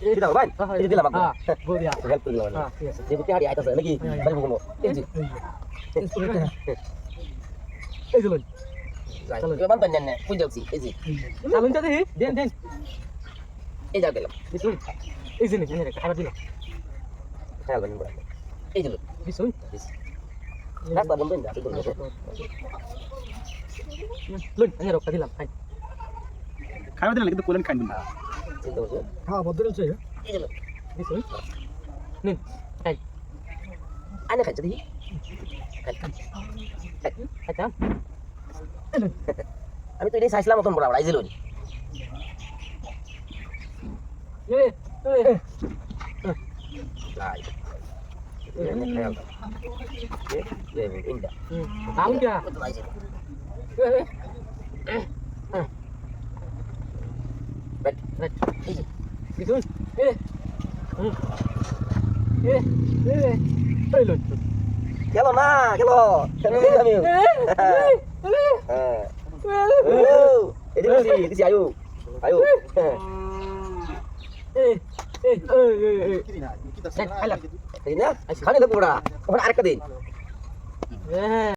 এই দাও ভাই এই দিলাম আপনি হ্যাঁ বড়িয়া হেল্প করে দিলাম হ্যাঁ ঠিক আছে যে বুটি হাড়ি আইতাছে নাকি ভাই বকমো এই যে এই যে লই চলো এবার বান দেন না কই যাচ্ছি এই যে চালুনটা দেখি দেন দেন এই যা গেলাম বিশুন এই যে নিন রে খাবার দিলাম খেয়াল বানি বড় এই যে বিশুন রাস্তা বন্ধ না শুধু লই আমি রক্ত দিলাম খাই খাবার দিলেন কিন্তু কোলেন খাইবেন না চিন্তা করছো হ্যাঁ বদল চই এই যে বিশুন নিন খাই আনে খাইছে দেখি খাইতাম আমি তো এটাই চাইছিলাম মতন বড় এই যে লই এ লাই ini kayak ya indah tahu dia bet gitu lo kelo na kelo kelo kami ini masih ayo ayo ini ya, kan itu pura, orang arek kedin.